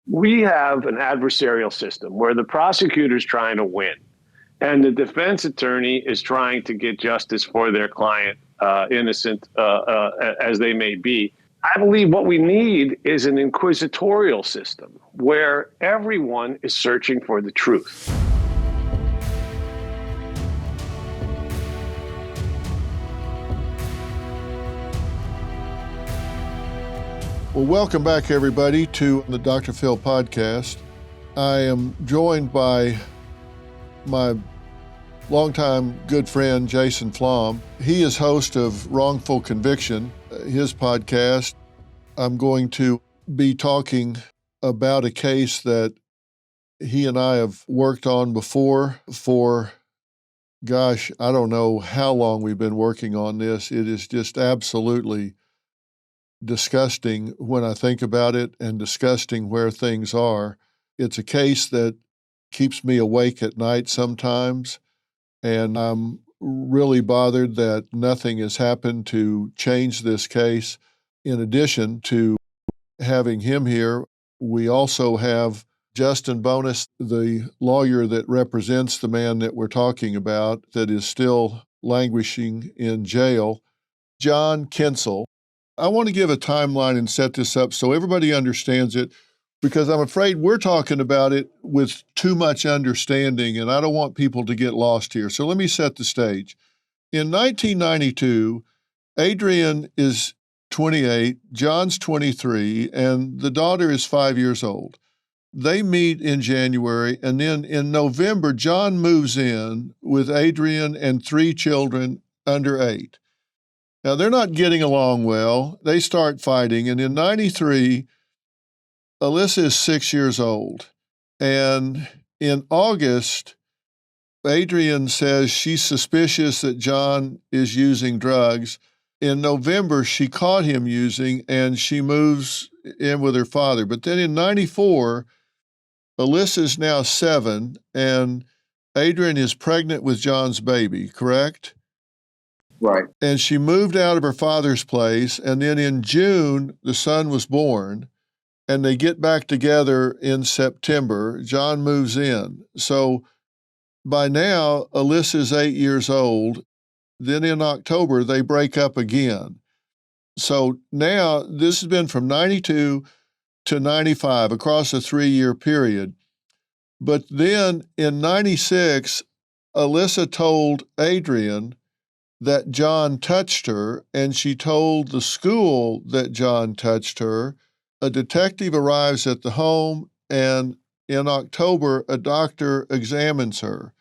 We have an adversarial system where the prosecutor is trying to win and the defense attorney is trying to get justice for their client, innocent as they may be. I believe what we need is an inquisitorial system where everyone is searching for the truth. Well, welcome back, everybody, to the Dr. Phil podcast. I am joined by my longtime good friend, Jason Flom. He is host of Wrongful Conviction, his podcast. I'm going to be talking about a case that he and I have worked on before for, gosh, I don't know how long we've been working on this. It is just absolutely disgusting when I think about it and disgusting where things are. It's a case that keeps me awake at night sometimes, and I'm really bothered that nothing has happened to change this case. In addition to having him here, we also have Justin Bonus, the lawyer that represents the man that we're talking about that is still languishing in jail, John Kinsel. I want to give a timeline and set this up so everybody understands it, because I'm afraid we're talking about it with too much understanding, and I don't want people to get lost here. So let me set the stage. In 1992, Adrian is 28, John's 23, and the daughter is 5 years old. They meet in January, and then in November, John moves in with Adrian and 3 children under 8. Now, they're not getting along well. They start fighting. And in 93, Alyssa is 6 years old. And in August, Adrian says she's suspicious that John is using drugs. In November, she caught him using, and she moves in with her father. But then in 94, Alyssa's now 7, and Adrian is pregnant with John's baby, correct? Right. And she moved out of her father's place, and then in June, the son was born, and they get back together in September. John moves in. So by now, Alyssa's 8 years old. Then in October, they break up again. So now, this has been from 92 to 95, across a 3-year period. But then in 96, Alyssa told Adrian that John touched her, and she told the school that John touched her. A detective arrives at the home, and in October, a doctor examines her.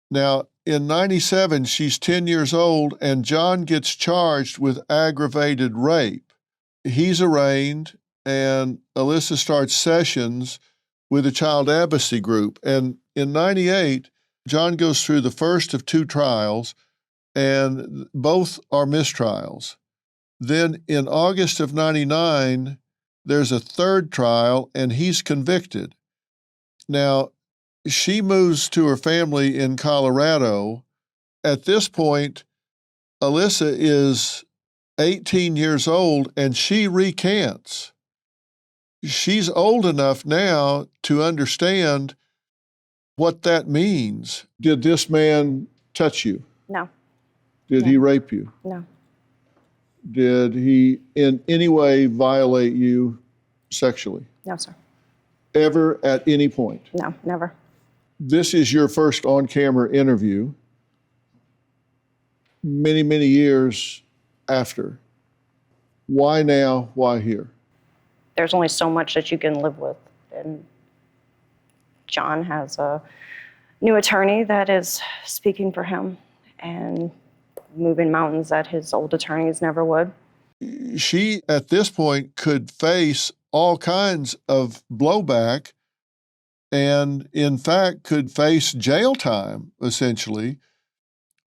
Now, in 97, she's 10 years old, and John gets charged with aggravated rape. He's arraigned, and Alyssa starts sessions with a child advocacy group. And in 98, John goes through the first of 2 trials, and both are mistrials. Then in August of 99, there's a 3rd trial, and he's convicted. Now, she moves to her family in Colorado. At this point, Alyssa is 18 years old, and she recants. She's old enough now to understand what that means. Did this man touch you? No. Did he rape you? No. Did he in any way violate you sexually? No, sir. Ever at any point? No, never. This is your first on-camera interview many, many years after. Why now? Why here? There's only so much that you can live with. And John has a new attorney that is speaking for him and moving mountains that his old attorneys never would. She, at this point, could face all kinds of blowback and, in fact, could face jail time, essentially.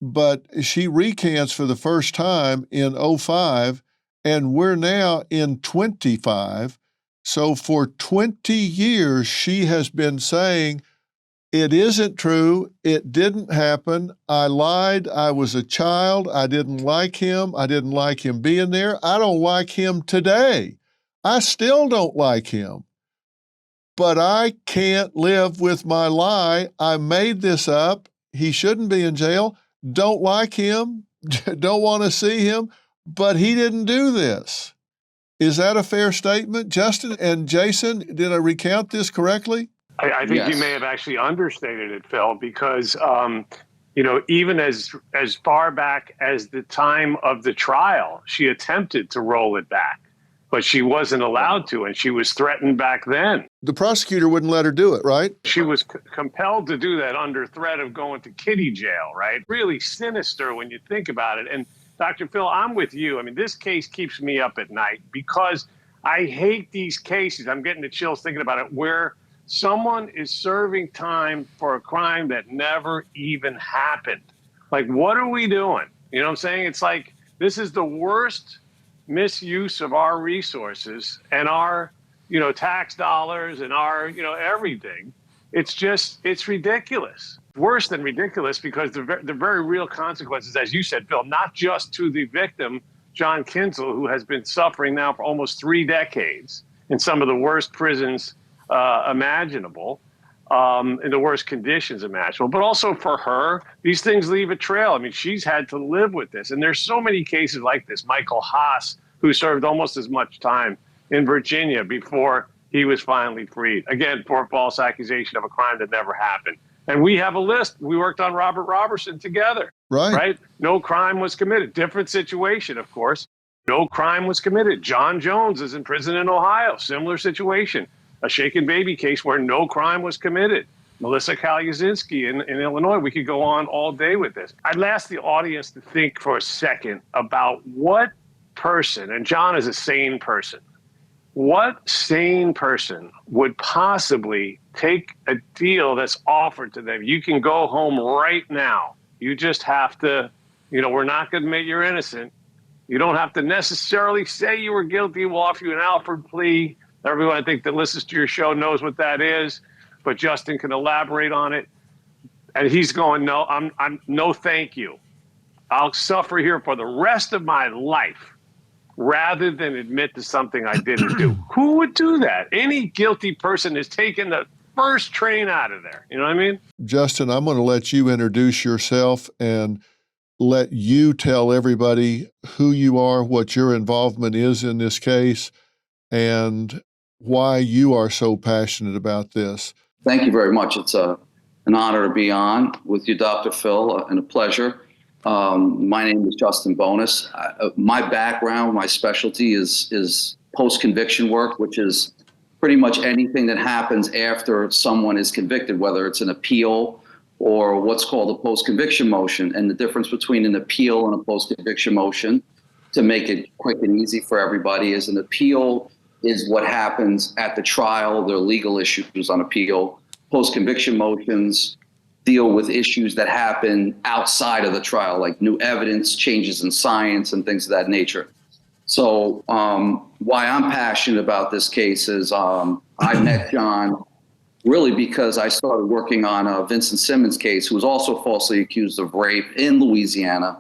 But she recants for the first time in 2005, and we're now in 25. So for 20 years, she has been saying, it isn't true. It didn't happen. I lied. I was a child. I didn't like him. I didn't like him being there. I don't like him today. I still don't like him. but I can't live with my lie. I made this up. He shouldn't be in jail. Don't like him. Don't want to see him, but he didn't do this. Is that a fair statement? Justin and Jason, did I recount this correctly? I think Yes. you may have actually understated it, Phil, because even as far back as the time of the trial, she attempted to roll it back, but she wasn't allowed to, and she was threatened back then. The prosecutor wouldn't let her do it, right? She was compelled to do that under threat of going to kiddie jail, right? Really sinister when you think about it. And Dr. Phil, I'm with you. I mean, this case keeps me up at night because I hate these cases. I'm getting the chills thinking about it, where someone is serving time for a crime that never even happened. Like, what are we doing? You know what I'm saying? It's like, this is the worst misuse of our resources and our, tax dollars and our, everything. It's ridiculous. Worse than ridiculous, because the very real consequences, as you said, Phil, not just to the victim, John Kinsel, who has been suffering now for almost 3 decades in some of the worst prisons imaginable, in the worst conditions imaginable, but also for her, these things leave a trail. I mean, she's had to live with this. And there's so many cases like this. Michael Haas, who served almost as much time in Virginia before he was finally freed, again, for false accusation of a crime that never happened. And we have a list. We worked on Robert Robertson together, right? No crime was committed. Different situation, of course. No crime was committed. John Jones is in prison in Ohio. Similar situation. A shaken baby case where no crime was committed. Melissa Kalyazinski in Illinois. We could go on all day with this. I'd ask the audience to think for a second about what person, and John is a sane person, what sane person would possibly take a deal that's offered to them? You can go home right now. You just have to, we're not going to admit you're innocent. You don't have to necessarily say you were guilty. We'll offer you an Alford plea. Everyone, I think, that listens to your show knows what that is, but Justin can elaborate on it. And he's going, no, I'm no, thank you. I'll suffer here for the rest of my life rather than admit to something I didn't do. Who would do that? Any guilty person is taking the first train out of there. You know what I mean? Justin, I'm going to let you introduce yourself and let you tell everybody who you are, what your involvement is in this case, and why you are so passionate about this. Thank you very much. It's an honor to be on with you, Dr. Phil, and a pleasure. My name is Justin Bonus. My background, my specialty is post-conviction work, which is pretty much anything that happens after someone is convicted, whether it's an appeal or what's called a post-conviction motion. And the difference between an appeal and a post-conviction motion, to make it quick and easy for everybody, is an appeal is what happens at the trial. There are legal issues on appeal. Post-conviction motions deal with issues that happen outside of the trial, like new evidence, changes in science, and things of that nature. So why I'm passionate about this case is I met John really because I started working on a Vincent Simmons case, who was also falsely accused of rape in Louisiana.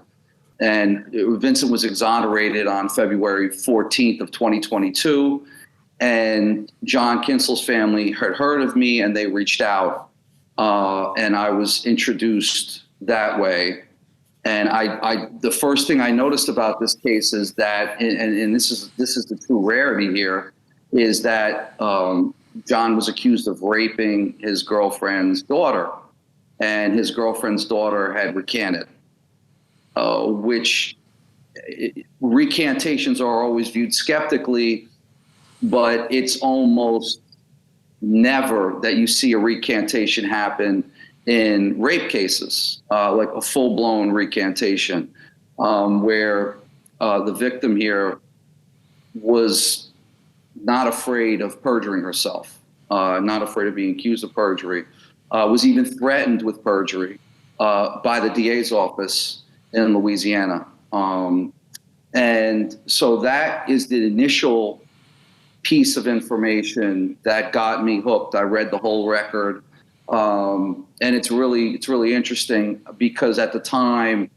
And Vincent was exonerated on February 14th of 2022. And John Kinsel's family had heard of me and they reached out. And I was introduced that way. And I the first thing I noticed about this case is that, and this is the true rarity here, is that John was accused of raping his girlfriend's daughter, and his girlfriend's daughter had recanted. Which recantations are always viewed skeptically, but it's almost never that you see a recantation happen in rape cases, like a full-blown recantation, where the victim here was not afraid of perjuring herself, not afraid of being accused of perjury, was even threatened with perjury by the DA's office in Louisiana. And so that is the initial piece of information that got me hooked. I read the whole record. And it's really interesting because at the time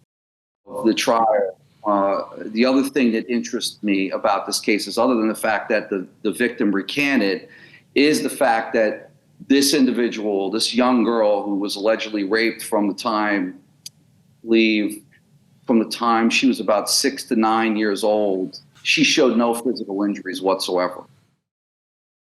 of the trial, the other thing that interests me about this case is, other than the fact that the victim recanted, is the fact that this individual, this young girl who was allegedly raped from the time she was about 6 to 9 years old, she showed no physical injuries whatsoever.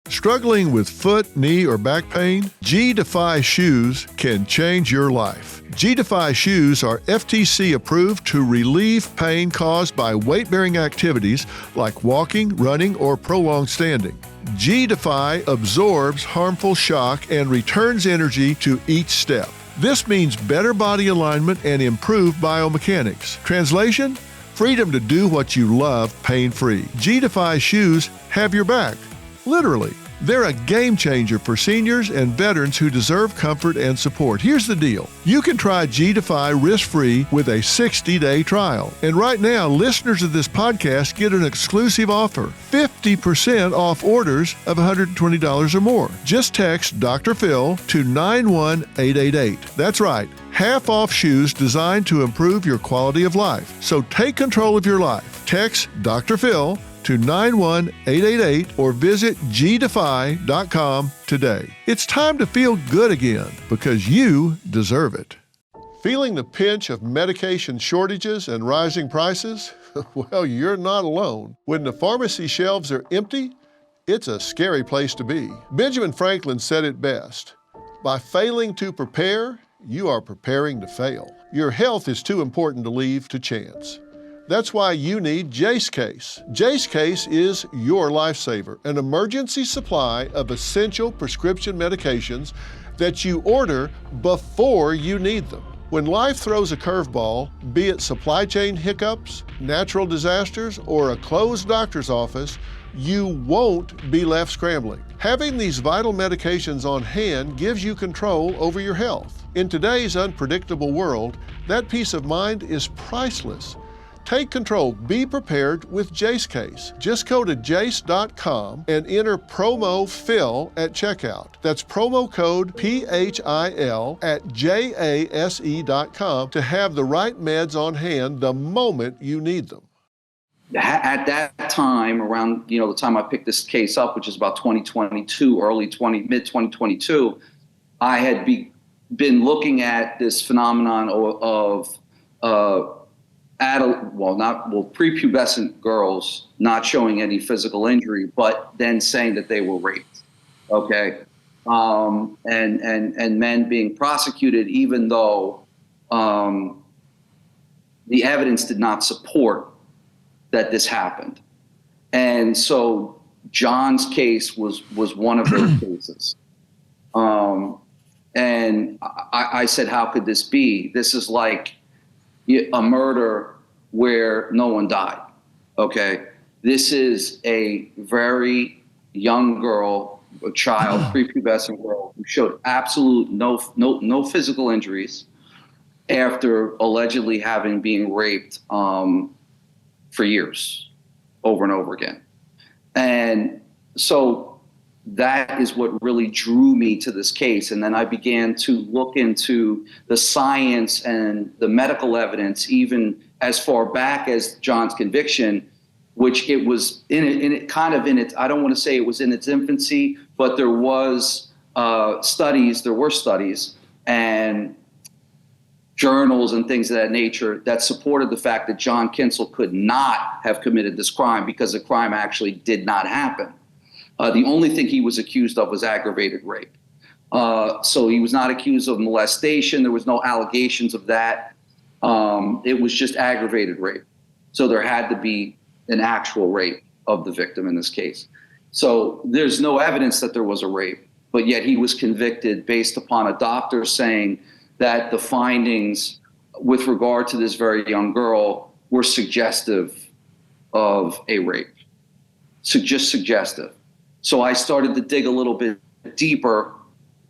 Struggling with foot, knee, or back pain? G-Defy shoes can change your life. G-Defy shoes are FTC approved to relieve pain caused by weight-bearing activities like walking, running, or prolonged standing. G-Defy absorbs harmful shock and returns energy to each step. This means better body alignment and improved biomechanics. Translation? Freedom to do what you love pain-free. G-Defy shoes have your back. Literally. They're a game changer for seniors and veterans who deserve comfort and support. Here's the deal. You can try G-Defy risk-free with a 60-day trial. And right now, listeners of this podcast get an exclusive offer, 50% off orders of $120 or more. Just text Dr. Phil to 91888. That's right. Half off shoes designed to improve your quality of life. So take control of your life. Text Dr. Phil to 91888 or visit gdefy.com today. It's time to feel good again because you deserve it. Feeling the pinch of medication shortages and rising prices? Well, you're not alone. When the pharmacy shelves are empty, it's a scary place to be. Benjamin Franklin said it best. By failing to prepare, you are preparing to fail. Your health is too important to leave to chance. That's why you need Jace Case. Jace Case is your lifesaver, an emergency supply of essential prescription medications that you order before you need them. When life throws a curveball, be it supply chain hiccups, natural disasters, or a closed doctor's office, you won't be left scrambling. Having these vital medications on hand gives you control over your health. In today's unpredictable world, that peace of mind is priceless. Take control. Be prepared with Jace Case. Just go to jace.com and enter promo PHIL at checkout. That's promo code PHIL at jase.com to have the right meds on hand the moment you need them. At that time, around the time I picked this case up, which is about 2022, mid 2022, I had been looking at this phenomenon of prepubescent girls not showing any physical injury, but then saying that they were raped, okay? And men being prosecuted even though the evidence did not support that this happened. And so John's case was one of those cases. And I said, how could this be? This is like a murder where no one died, okay? This is a very young girl, a child, prepubescent girl, who showed absolute no physical injuries after allegedly having been raped for years, over and over again. And so that is what really drew me to this case. And then I began to look into the science and the medical evidence, even as far back as John's conviction, which it was I don't want to say it was in its infancy, but there were studies and journals and things of that nature that supported the fact that John Kinsel could not have committed this crime because the crime actually did not happen. The only thing he was accused of was aggravated rape. So he was not accused of molestation. There was no allegations of that. It was just aggravated rape. So there had to be an actual rape of the victim in this case. So there's no evidence that there was a rape, but yet he was convicted based upon a doctor saying that the findings with regard to this very young girl were suggestive of a rape. So just suggestive. So I started to dig a little bit deeper,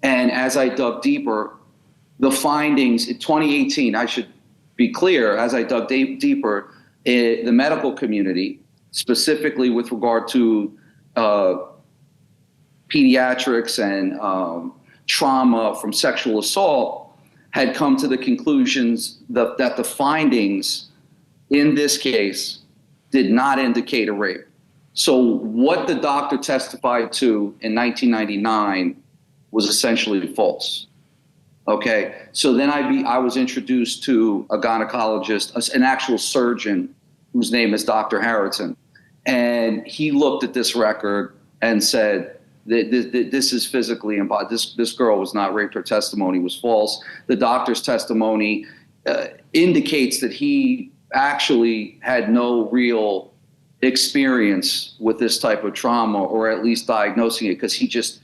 and as I dug deeper, the findings in 2018, I should be clear, as I dug deeper, the medical community, specifically with regard to pediatrics and trauma from sexual assault, had come to the conclusions that the findings in this case did not indicate a rape. So what the doctor testified to in 1999 was essentially false. Okay, so then I was introduced to a gynecologist, an actual surgeon whose name is Dr. Harrington. And he looked at this record and said, this is physically impossible. This girl was not raped. Her testimony was false. The doctor's testimony indicates that he actually had no real experience with this type of trauma, or at least diagnosing it, because he just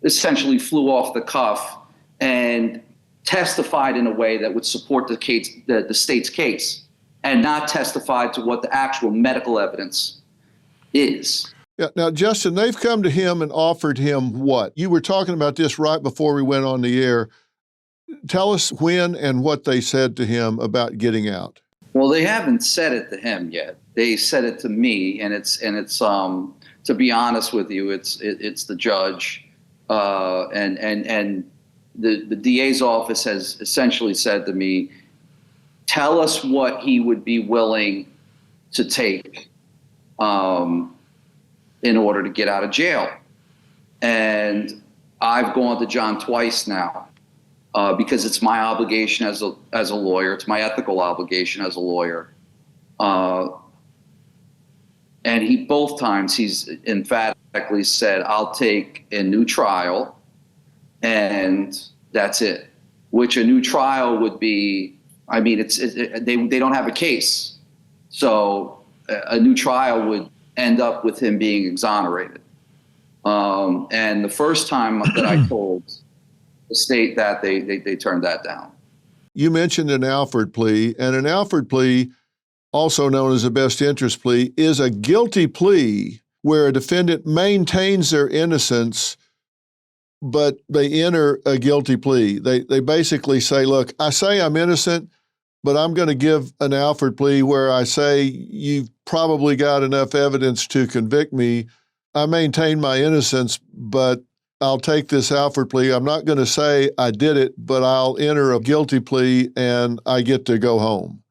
essentially flew off the cuff and testified in a way that would support the state's case, and not testified to what the actual medical evidence is. Yeah. Now, Justin, they've come to him and offered him what? You were talking about this right before we went on the air. Tell us when and what they said to him about getting out. Well, they haven't said it to him yet. They said it to me, and it's to be honest with you, it's the judge, and the DA's office has essentially said to me, tell us what he would be willing to take in order to get out of jail. And I've gone to John twice now because it's my obligation as a lawyer. It's my ethical obligation as a lawyer. And he both times he's emphatically said, I'll take a new trial, and that's it. Which a new trial would be, I mean, they don't have a case. So a new trial would end up with him being exonerated. And the first time that I told the state that, they turned that down. You mentioned an Alford plea, and an Alford plea, also known as a best interest plea, is a guilty plea where a defendant maintains their innocence, but they enter a guilty plea. They basically say, look, I say I'm innocent, but I'm going to give an Alford plea where I say you've probably got enough evidence to convict me. I maintain my innocence, but I'll take this Alford plea. I'm not going to say I did it, but I'll enter a guilty plea and I get to go home,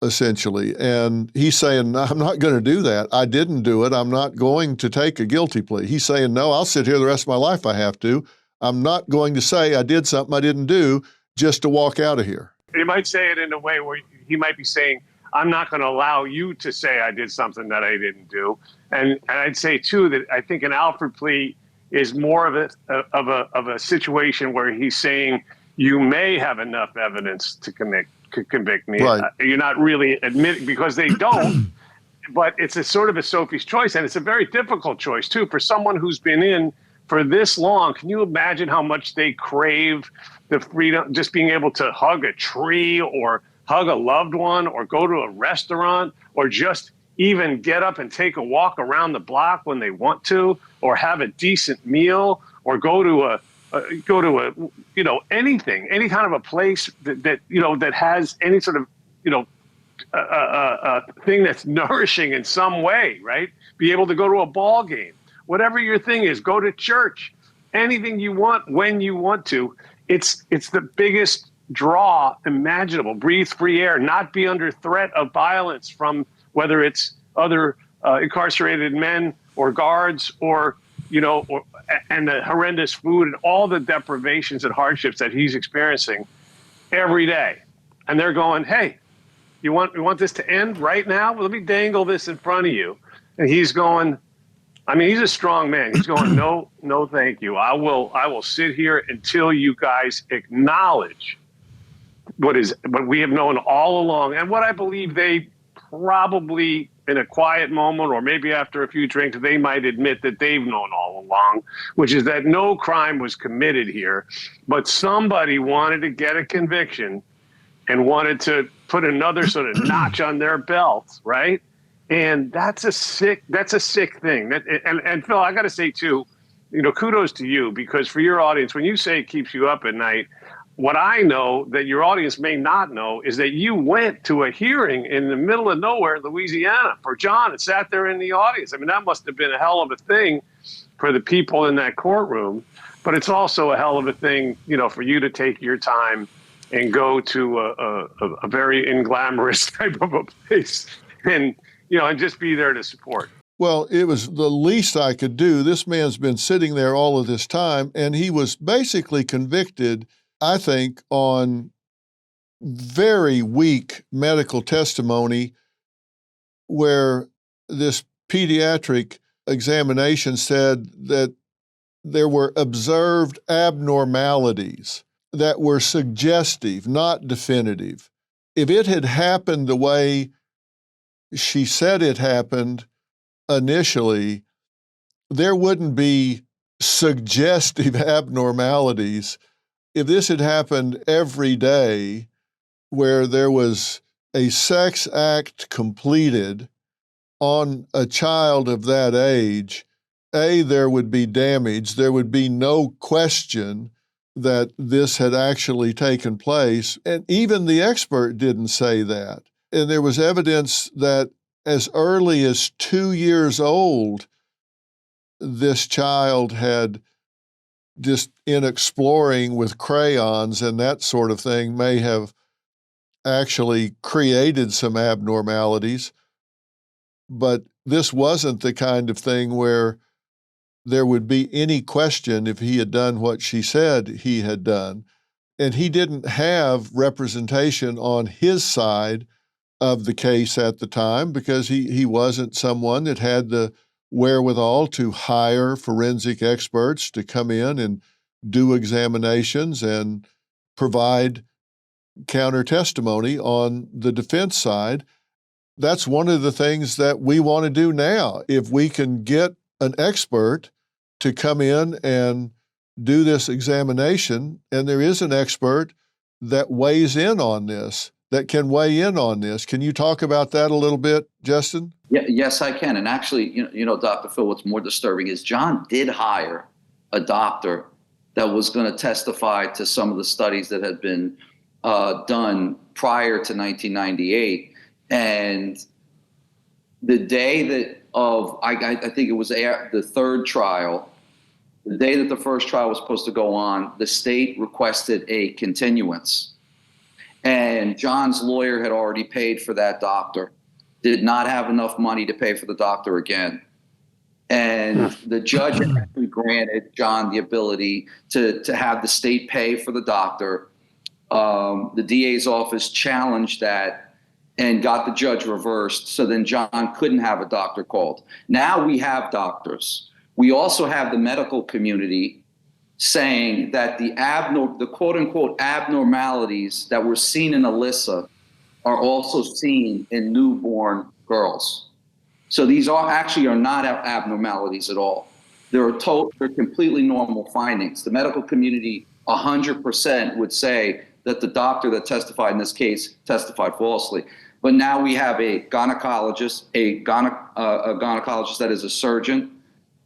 essentially. And he's saying, no, I'm not going to do that. I didn't do it. I'm not going to take a guilty plea. He's saying, no, I'll sit here the rest of my life if I have to. I'm not going to say I did something I didn't do just to walk out of here. He might say it in a way where he might be saying, I'm not going to allow you to say I did something that I didn't do. And I'd say, too, that I think an Alford plea is more of a situation where he's saying you may have enough evidence to convict me. Right. You're not really admitting, because they don't. But it's a sort of a Sophie's choice, and it's a very difficult choice, too, for someone who's been in for this long. Can you imagine how much they crave the freedom, just being able to hug a tree or hug a loved one or go to a restaurant or just even get up and take a walk around the block when they want to, or have a decent meal, or go to a anything, any kind of a place that has any sort of thing that's nourishing in some way, right? Be able to go to a ball game, whatever your thing is, go to church, anything you want when you want to. It's the biggest draw imaginable. Breathe free air, not be under threat of violence from whether it's other incarcerated men or guards and the horrendous food and all the deprivations and hardships that he's experiencing every day. And they're going, hey, you want this to end right now? Well, let me dangle this in front of you. And he's going, I mean, he's a strong man. He's going, no, thank you. I will sit here until you guys acknowledge what we have known all along, and what I believe they probably, in a quiet moment or maybe after a few drinks, they might admit that they've known all along, which is that no crime was committed here, but somebody wanted to get a conviction and wanted to put another sort of notch on their belt, right? And that's a sick thing. And Phil, I got to say too, kudos to you, because for your audience, when you say it keeps you up at night, what I know that your audience may not know is that you went to a hearing in the middle of nowhere, Louisiana, for John, and sat there in the audience. I mean, that must have been a hell of a thing for the people in that courtroom, but it's also a hell of a thing, for you to take your time and go to a very unglamorous type of a place and just be there to support. Well, it was the least I could do. This man's been sitting there all of this time, and he was basically convicted, I think, on very weak medical testimony where this pediatric examination said that there were observed abnormalities that were suggestive, not definitive. If it had happened the way she said it happened initially, there wouldn't be suggestive abnormalities. If this had happened every day where there was a sex act completed on a child of that age, there would be damage. There would be no question that this had actually taken place. And even the expert didn't say that. And there was evidence that as early as 2 years old, this child had just in exploring with crayons and that sort of thing may have actually created some abnormalities. But this wasn't the kind of thing where there would be any question if he had done what she said he had done. And he didn't have representation on his side of the case at the time because he wasn't someone that had the wherewithal to hire forensic experts to come in and do examinations and provide counter testimony on the defense side. That's one of the things that we want to do now. If we can get an expert to come in and do this examination, and there is an expert that weighs in on this, that can weigh in on this. Can you talk about that a little bit, Justin? Yeah, yes, I can. And actually, Dr. Phil, what's more disturbing is John did hire a doctor that was going to testify to some of the studies that had been done prior to 1998. And the day that I think it was the third trial, the day that the first trial was supposed to go on, the state requested a continuance. And John's lawyer had already paid for that doctor, did not have enough money to pay for the doctor again. And the judge actually granted John the ability to have the state pay for the doctor. The DA's office challenged that and got the judge reversed. So then John couldn't have a doctor called. Now we have doctors. We also have the medical community saying that the quote unquote abnormalities that were seen in Alyssa are also seen in newborn girls. So these are not abnormalities at all. They're completely normal findings. The medical community 100% would say that the doctor that testified in this case testified falsely. But now we have a gynecologist, a gynecologist that is a surgeon,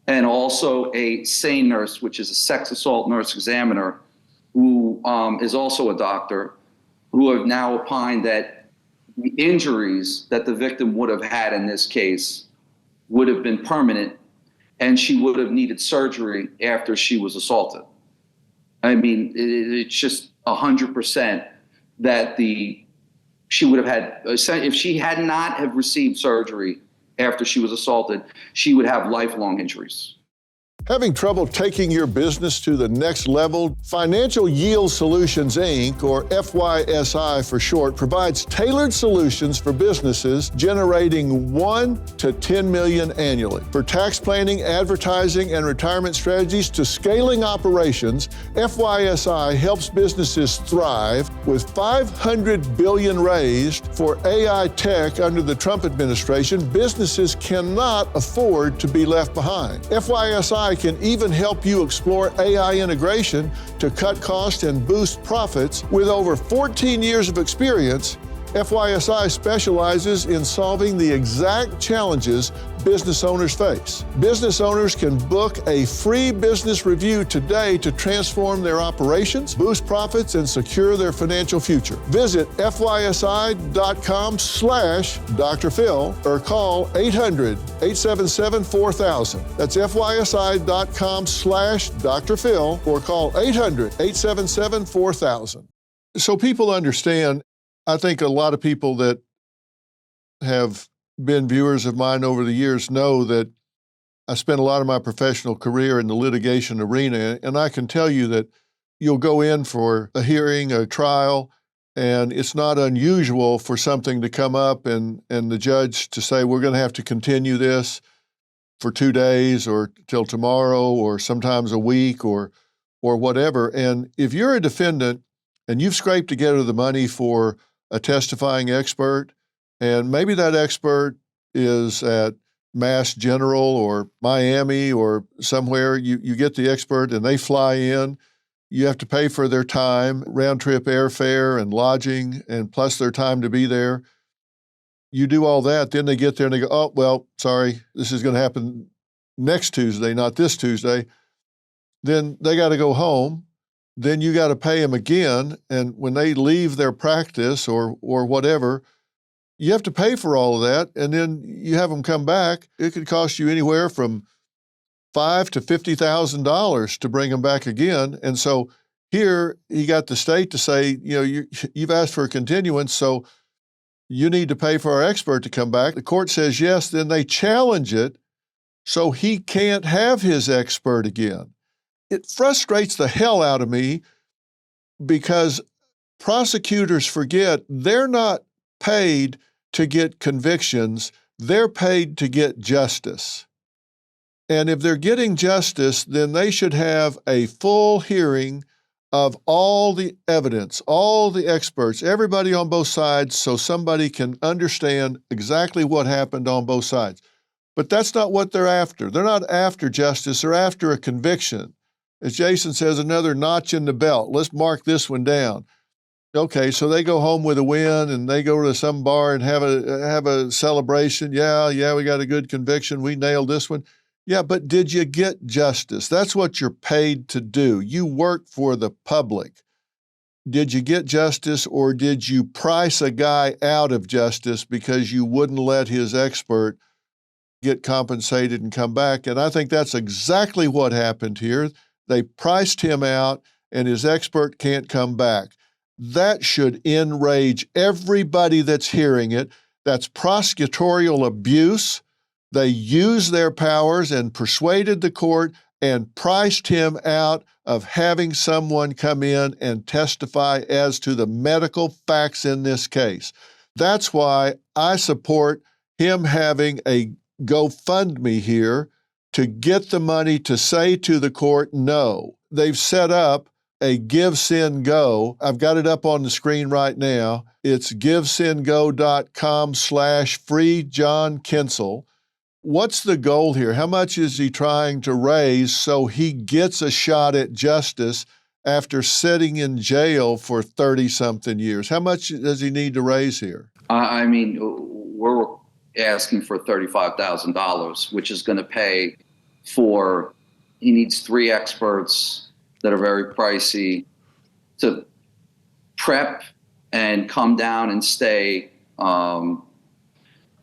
and also a SANE nurse, which is a sex assault nurse examiner, who is also a doctor, who have now opined that the injuries that the victim would have had in this case would have been permanent, and she would have needed surgery after she was assaulted. I mean, it's just 100% that she would have had, if she had not have received surgery after she was assaulted, she would have lifelong injuries. Having trouble taking your business to the next level? Financial Yield Solutions, Inc., or FYSI for short, provides tailored solutions for businesses generating $1 to $10 million annually. For tax planning, advertising, and retirement strategies to scaling operations, FYSI helps businesses thrive. With $500 billion raised for AI tech under the Trump administration, businesses cannot afford to be left behind. FYSI can even help you explore AI integration to cut costs and boost profits. With over 14 years of experience, FYSI specializes in solving the exact challenges business owners face. Business owners can book a free business review today to transform their operations, boost profits, and secure their financial future. Visit FYSI.com/Dr. Phil or call 800-877-4000. That's FYSI.com/Dr. Phil or call 800-877-4000. So people understand. I think a lot of people that have been viewers of mine over the years know that I spent a lot of my professional career in the litigation arena, and I can tell you that you'll go in for a hearing, a trial, and it's not unusual for something to come up and the judge to say, we're going to have to continue this for 2 days or till tomorrow or sometimes a week or whatever. And if you're a defendant and you've scraped together the money for a testifying expert, and maybe that expert is at Mass General or Miami or somewhere, you get the expert and they fly in. You have to pay for their time, round-trip airfare and lodging, and plus their time to be there. You do all that, then they get there and they go, oh, well, sorry, this is going to happen next Tuesday, not this Tuesday. Then they got to go home. Then you got to pay them again. And when they leave their practice or whatever, you have to pay for all of that. And then you have them come back. It could cost you anywhere from $5,000 to $50,000 to bring them back again. And so here he got the state to say, you've asked for a continuance, so you need to pay for our expert to come back. The court says yes, then they challenge it, so he can't have his expert again. It frustrates the hell out of me because prosecutors forget they're not paid to get convictions, they're paid to get justice. And if they're getting justice, then they should have a full hearing of all the evidence, all the experts, everybody on both sides, so somebody can understand exactly what happened on both sides. But that's not what they're after. They're not after justice, they're after a conviction. As Jason says, another notch in the belt. Let's mark this one down. Okay, so they go home with a win and they go to some bar and have a celebration. Yeah, we got a good conviction. We nailed this one. Yeah, but did you get justice? That's what you're paid to do. You work for the public. Did you get justice, or did you price a guy out of justice because you wouldn't let his expert get compensated and come back? And I think that's exactly what happened here. They priced him out and his expert can't come back. That should enrage everybody that's hearing it. That's prosecutorial abuse. They used their powers and persuaded the court and priced him out of having someone come in and testify as to the medical facts in this case. That's why I support him having a GoFundMe here to get the money to say to the court, no. They've set up a Give, Send, Go. I've got it up on the screen right now. It's givesendgo.com/free John Kinsel. What's the goal here? How much is he trying to raise so he gets a shot at justice after sitting in jail for 30-something years? How much does he need to raise here? I mean, we're asking for $35,000, which is going to pay for, he needs 3 experts that are very pricey to prep and come down and stay in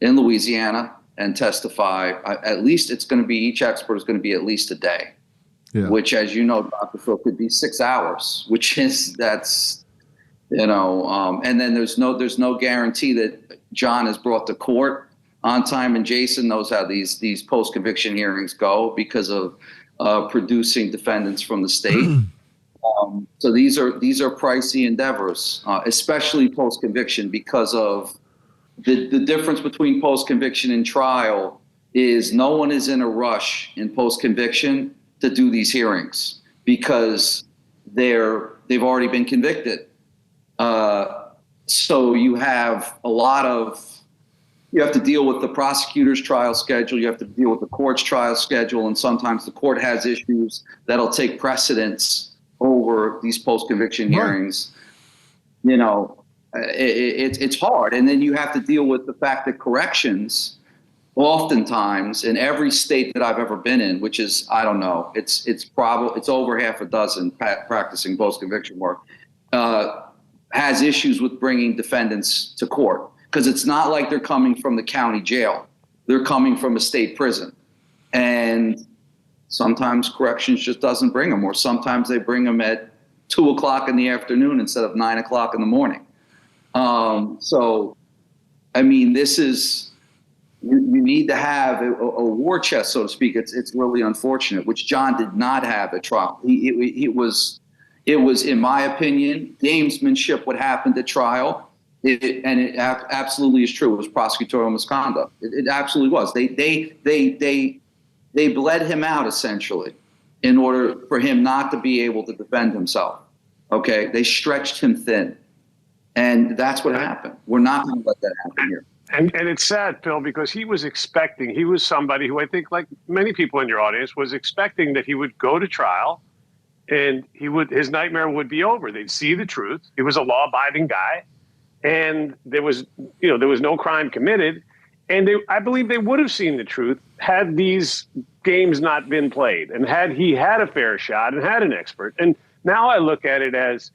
Louisiana and testify. At least it's going to be, each expert is going to be at least a day, which, as you know, Dr. Phil, could be 6 hours, and then there's no guarantee that John is brought to court on time, and Jason knows how these post-conviction hearings go because of producing defendants from the state. So these are pricey endeavors, especially post-conviction, because of the difference between post-conviction and trial is no one is in a rush in post-conviction to do these hearings because they've already been convicted. So you have you have to deal with the prosecutor's trial schedule, you have to deal with the court's trial schedule, and sometimes the court has issues that'll take precedence over these post-conviction hearings. It's hard. And then you have to deal with the fact that corrections, oftentimes in every state that I've ever been in, which is, I don't know, it's over half a dozen practicing post-conviction work, has issues with bringing defendants to court. Because it's not like they're coming from the county jail. They're coming from a state prison. And sometimes corrections just doesn't bring them, or sometimes they bring them at 2:00 in the afternoon instead of 9:00 in the morning. So, I mean, this is you need to have a war chest, so to speak. It's really unfortunate, which John did not have at trial. It was, in my opinion, gamesmanship what happened at trial. It absolutely is true. It was prosecutorial misconduct. It absolutely was. They bled him out essentially in order for him not to be able to defend himself. Okay, they stretched him thin, and that's what happened. We're not going to let that happen here. And it's sad, Phil, because he was somebody who I think, like many people in your audience, was expecting that he would go to trial and his nightmare would be over. They'd see the truth. He was a law-abiding guy, and there was no crime committed. And I believe they would have seen the truth had these games not been played, and had he had a fair shot and had an expert. And now I look at it as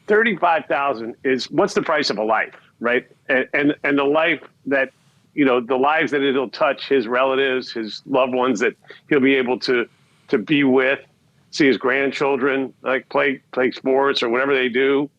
$35,000 is what's the price of a life, right? And the life that, the lives that it'll touch, his relatives, his loved ones that he'll be able to be with, see his grandchildren, like play sports or whatever they do,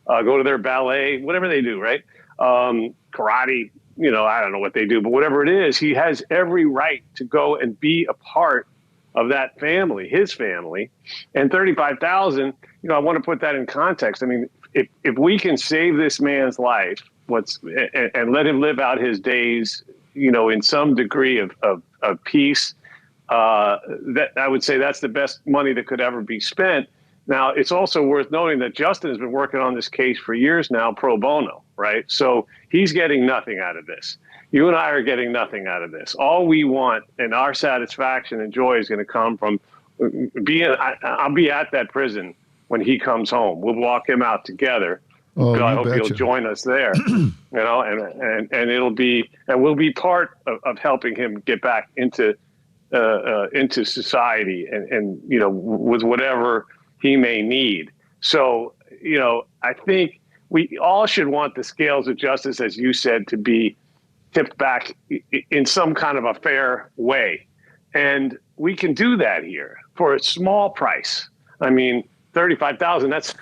go to their ballet, whatever they do, right? Karate, I don't know what they do, but whatever it is, he has every right to go and be a part of that family, his family. And $35,000, I want to put that in context. I mean, if we can save this man's life, and let him live out his days, in some degree of peace, that I would say that's the best money that could ever be spent. Now, it's also worth noting that Justin has been working on this case for years now, pro bono, right? So he's getting nothing out of this. You and I are getting nothing out of this. All we want, and our satisfaction and joy, is going to come from I'll be at that prison when he comes home. We'll walk him out together. Oh, I hope betcha. you'll join us there, and we'll be part of helping him get back into society and with whatever he may need. So, I think we all should want the scales of justice, as you said, to be tipped back in some kind of a fair way. And we can do that here for a small price. I mean, $35,000, that's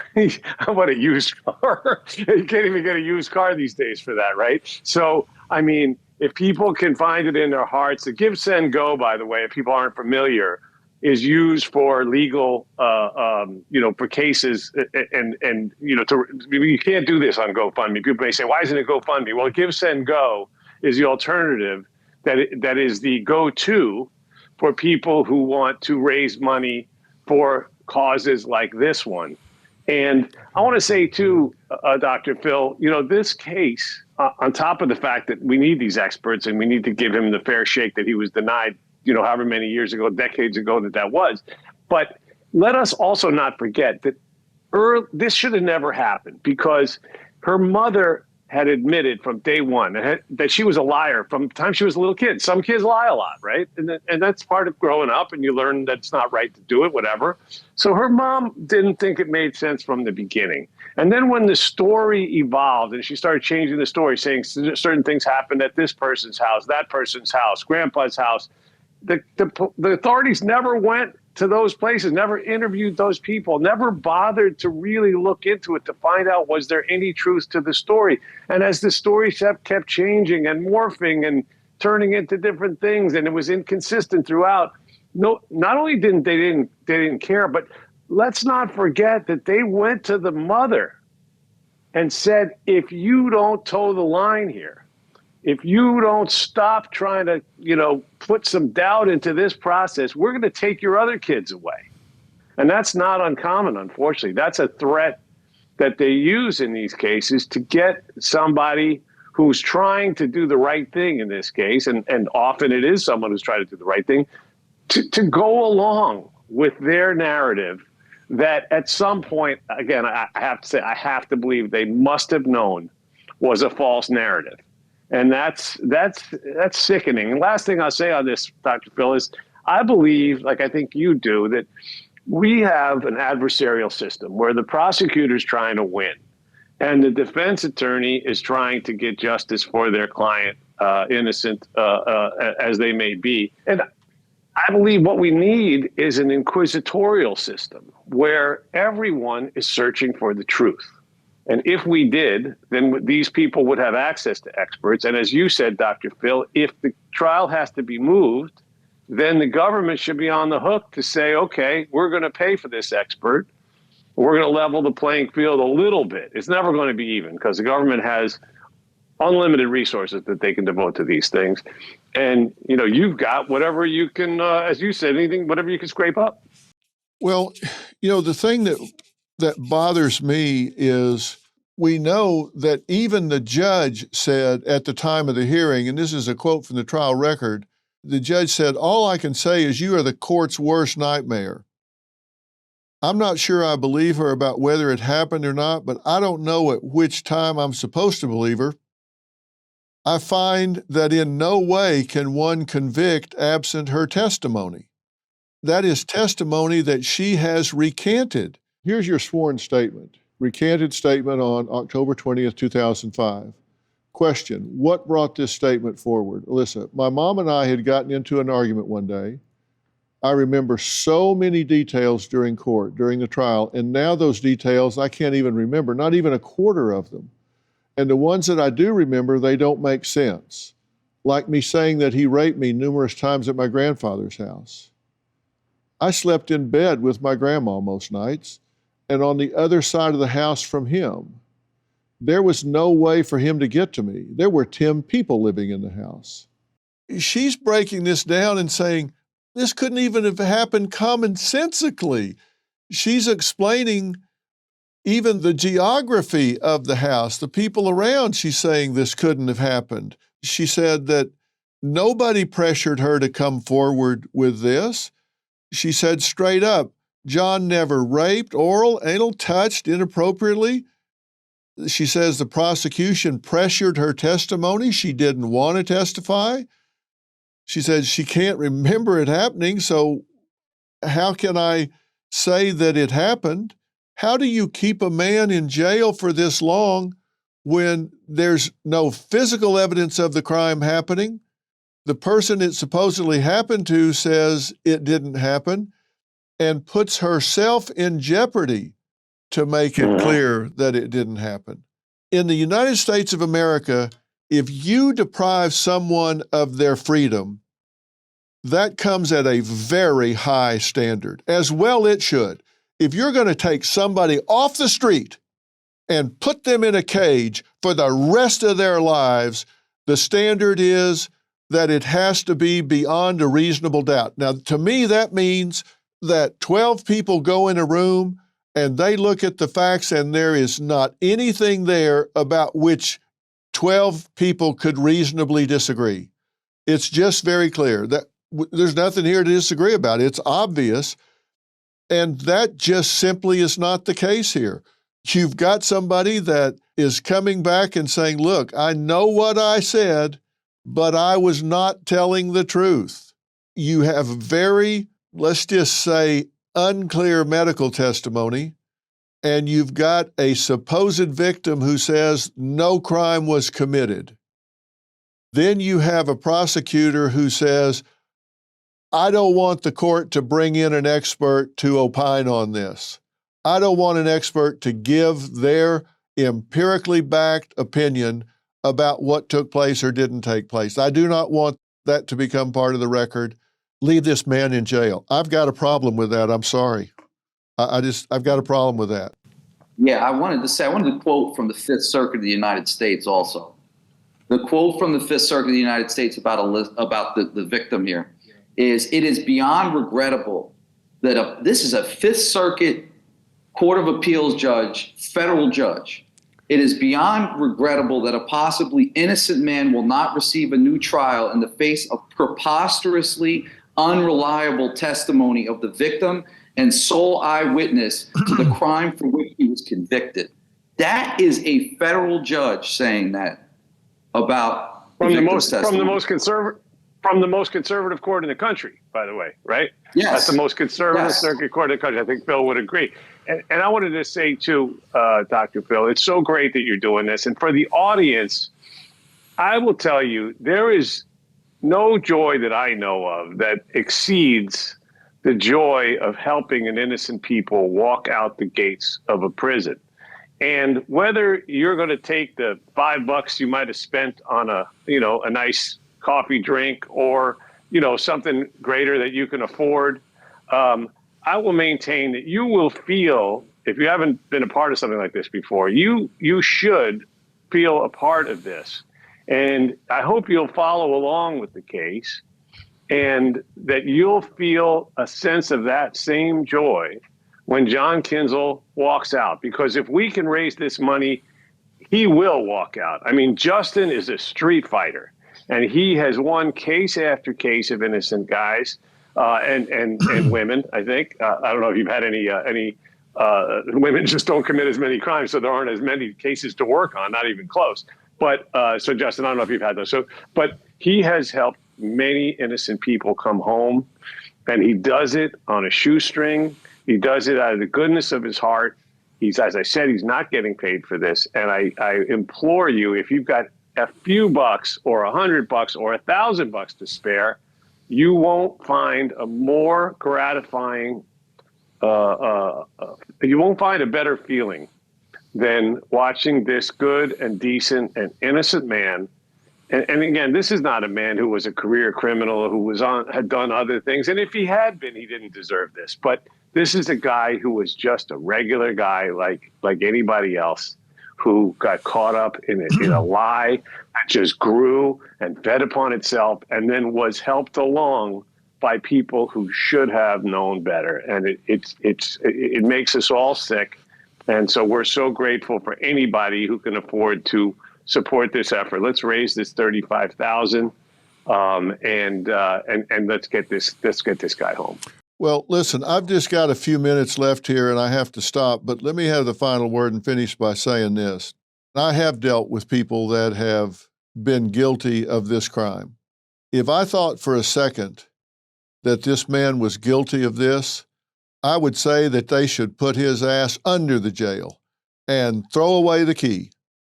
what a used car. You can't even get a used car these days for that, right? So, I mean, if people can find it in their hearts, the give, send, go, by the way, if people aren't familiar, is used for legal, for cases, and you can't do this on GoFundMe. People may say, why isn't it GoFundMe? Well, give, send, go is the alternative that is the go-to for people who want to raise money for causes like this one. And I want to say too, Dr. Phil, this case, on top of the fact that we need these experts and we need to give him the fair shake that he was denied, however many years ago, decades ago that was. But let us also not forget that this should have never happened, because her mother had admitted from day one that she was a liar from the time she was a little kid. Some kids lie a lot, right? And that's part of growing up, and you learn that it's not right to do it, whatever. So her mom didn't think it made sense from the beginning. And then when the story evolved and she started changing the story, saying certain things happened at this person's house, that person's house, grandpa's house, the authorities never went to those places, never interviewed those people, never bothered to really look into it to find out, was there any truth to the story? And as the story kept changing and morphing and turning into different things, and it was inconsistent throughout, not only didn't they didn't care, but let's not forget that they went to the mother and said, if you don't toe the line here, if you don't stop trying to, put some doubt into this process, we're going to take your other kids away. And that's not uncommon, unfortunately. That's a threat that they use in these cases to get somebody who's trying to do the right thing in this case, and often it is someone who's trying to do the right thing, to go along with their narrative that at some point, again, I have to say, I have to believe they must have known was a false narrative. And that's sickening. And last thing I'll say on this, Dr. Phil, is I believe, like I think you do, that we have an adversarial system where the prosecutor's trying to win and the defense attorney is trying to get justice for their client, innocent as they may be. And I believe what we need is an inquisitorial system where everyone is searching for the truth. And if we did, then these people would have access to experts. And as you said, Dr. Phil, if the trial has to be moved, then the government should be on the hook to say, okay, we're going to pay for this expert. We're going to level the playing field a little bit. It's never going to be even because the government has unlimited resources that they can devote to these things. And, you've got whatever you can, as you said, whatever you can scrape up. Well, the thing that bothers me is we know that even the judge said at the time of the hearing, and this is a quote from the trial record, the judge said, "All I can say is you are the court's worst nightmare." I'm not sure I believe her about whether it happened or not, but I don't know at which time I'm supposed to believe her. I find that in no way can one convict absent her testimony. That is testimony that she has recanted. Here's your sworn statement, recanted statement on October 20th, 2005. Question, what brought this statement forward? Alyssa, my mom and I had gotten into an argument one day. I remember so many details during the trial, and now those details I can't even remember, not even a quarter of them. And the ones that I do remember, they don't make sense. Like me saying that he raped me numerous times at my grandfather's house. I slept in bed with my grandma most nights and on the other side of the house from him. There was no way for him to get to me. There were 10 people living in the house. She's breaking this down and saying, this couldn't even have happened commonsensically. She's explaining even the geography of the house, the people around. She's saying this couldn't have happened. She said that nobody pressured her to come forward with this. She said straight up, John never raped, oral, anal, touched inappropriately. She says the prosecution pressured her testimony. She didn't want to testify. She said she can't remember it happening, so how can I say that it happened? How do you keep a man in jail for this long when there's no physical evidence of the crime happening? The person it supposedly happened to says it didn't happen and puts herself in jeopardy to make it clear that it didn't happen. In the United States of America, if you deprive someone of their freedom, that comes at a very high standard, as well it should. If you're going to take somebody off the street and put them in a cage for the rest of their lives, the standard is that it has to be beyond a reasonable doubt. Now, to me, that means that 12 people go in a room and they look at the facts and there is not anything there about which 12 people could reasonably disagree. It's just very clear that there's nothing here to disagree about. It's obvious. And that just simply is not the case here. You've got somebody that is coming back and saying, look, I know what I said, but I was not telling the truth. You have very, let's just say, unclear medical testimony, and you've got a supposed victim who says no crime was committed. Then you have a prosecutor who says, I don't want the court to bring in an expert to opine on this. I don't want an expert to give their empirically backed opinion about what took place or didn't take place. I do not want that to become part of the record. Leave this man in jail. I've got a problem with that. I'm sorry. I've got a problem with that. Yeah, I wanted to quote from the Fifth Circuit of the United States also. The quote from the Fifth Circuit of the United States about the victim here is, it is beyond regrettable that this is a Fifth Circuit Court of Appeals judge, federal judge. It is beyond regrettable that a possibly innocent man will not receive a new trial in the face of preposterously unreliable testimony of the victim and sole eyewitness to the crime for which he was convicted. That is a federal judge saying that about from the most conservative court in the country, by the way, right? Yes. That's the most conservative circuit court in the country. I think Phil would agree. And I wanted to say too, Dr. Phil, it's so great that you're doing this. And for the audience, I will tell you, there is no joy that I know of that exceeds the joy of helping an innocent people walk out the gates of a prison. And whether you're going to take the $5 you might have spent on a nice coffee drink or, something greater that you can afford, I will maintain that you will feel, if you haven't been a part of something like this before, you should feel a part of this. And I hope you'll follow along with the case and that you'll feel a sense of that same joy when John Kinsel walks out. Because if we can raise this money, he will walk out. I mean, Justin is a street fighter, and he has won case after case of innocent guys and women, I think. I don't know if you've had any women just don't commit as many crimes, so there aren't as many cases to work on, not even close. But so Justin, I don't know if you've had those. But he has helped many innocent people come home, and he does it on a shoestring. He does it out of the goodness of his heart. As I said, he's not getting paid for this. And I implore you, if you've got a few bucks or $100 or $1,000 to spare, you won't find a more gratifying, you won't find a better feeling than watching this good and decent and innocent man. And again, this is not a man who was a career criminal, who had done other things. And if he had been, he didn't deserve this. But this is a guy who was just a regular guy like anybody else, who got caught up in a lie that just grew and fed upon itself and then was helped along by people who should have known better. And it makes us all sick. And so we're so grateful for anybody who can afford to support this effort. Let's raise this $35,000 and let's get this guy home. Well, listen, I've just got a few minutes left here and I have to stop, but let me have the final word and finish by saying this. I have dealt with people that have been guilty of this crime. If I thought for a second that this man was guilty of this, I would say that they should put his ass under the jail and throw away the key.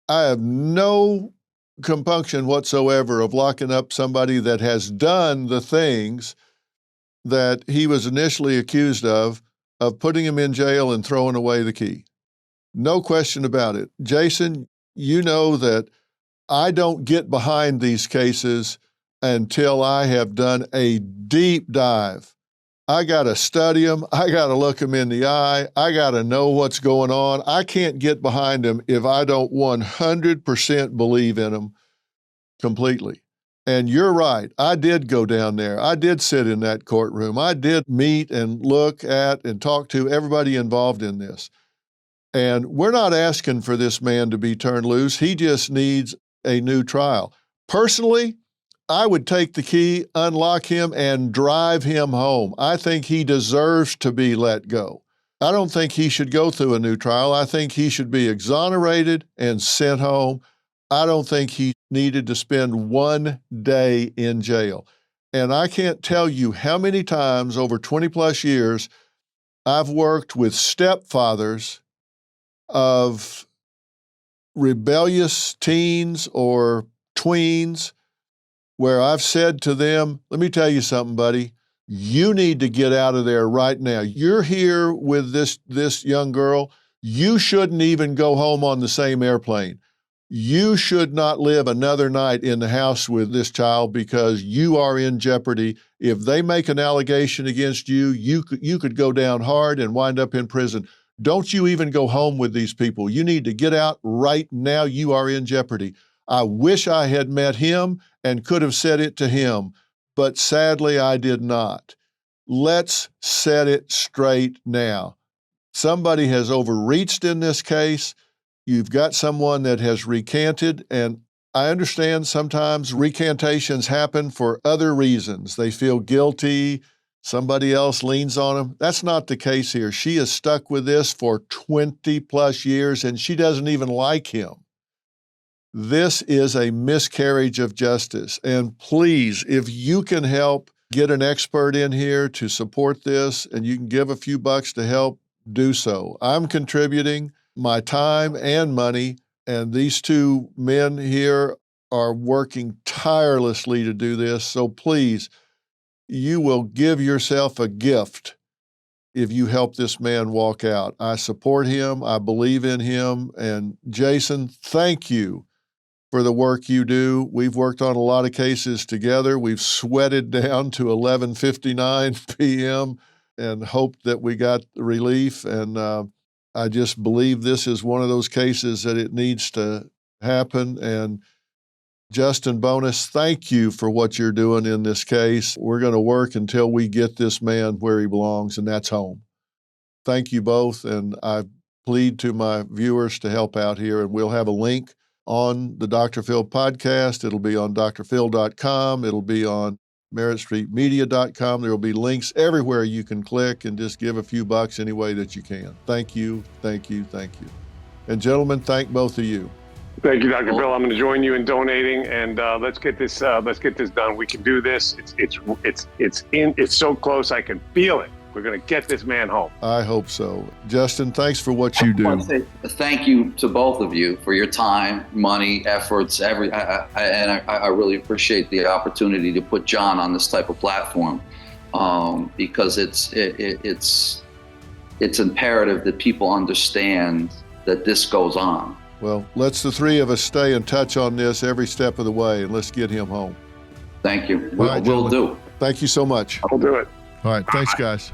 I have no compunction whatsoever of locking up somebody that has done the things that he was initially accused of putting him in jail and throwing away the key. No question about it. Jason, you know that I don't get behind these cases until I have done a deep dive. I got to study them. I got to look them in the eye. I got to know what's going on. I can't get behind them if I don't 100% believe in them completely. And you're right. I did go down there. I did sit in that courtroom. I did meet and look at and talk to everybody involved in this. And we're not asking for this man to be turned loose. He just needs a new trial. Personally, I would take the key, unlock him, and drive him home. I think he deserves to be let go. I don't think he should go through a new trial. I think he should be exonerated and sent home. I don't think he needed to spend one day in jail. And I can't tell you how many times over 20 plus years I've worked with stepfathers of rebellious teens or tweens where I've said to them, let me tell you something, buddy, you need to get out of there right now. You're here with this young girl. You shouldn't even go home on the same airplane. You should not live another night in the house with this child because you are in jeopardy. If they make an allegation against you, you could go down hard and wind up in prison. Don't you even go home with these people. You need to get out right now. You are in jeopardy. I wish I had met him and could have said it to him, but sadly I did not. Let's set it straight now. Somebody has overreached in this case. You've got someone that has recanted, and I understand sometimes recantations happen for other reasons. They feel guilty, somebody else leans on them. That's not the case here. She is stuck with this for 20 plus years, and she doesn't even like him. This is a miscarriage of justice. And please, if you can help get an expert in here to support this, and you can give a few bucks to help, do so. I'm contributing my time and money, and these two men here are working tirelessly to do this. So please, you will give yourself a gift if you help this man walk out. I support him. I believe in him. And Jason, thank you for the work you do. We've worked on a lot of cases together. We've sweated down to 11:59 p.m. and hoped that we got relief. And I just believe this is one of those cases that it needs to happen. And Justin Bonus, thank you for what you're doing in this case. We're going to work until we get this man where he belongs, and that's home. Thank you both, and I plead to my viewers to help out here, and we'll have a link on the Dr. Phil podcast. It'll be on drphil.com. It'll be on meritstreetmedia.com. There will be links everywhere you can click and just give a few bucks any way that you can. Thank you, thank you, thank you. And gentlemen, thank both of you. Thank you, Dr. Bill. I'm going to join you in donating, and let's get this done. We can do this. It's so close. I can feel it. We're going to get this man home. I hope so. Justin, thanks for what you do. I want to say thank you to both of you for your time, money, efforts, I really appreciate the opportunity to put John on this type of platform, because it's imperative that people understand that this goes on. Well, let's the three of us stay in touch on this every step of the way, and let's get him home. Thank you. All right, We'll do. Thank you so much. I'll do it. All right. Thanks, guys.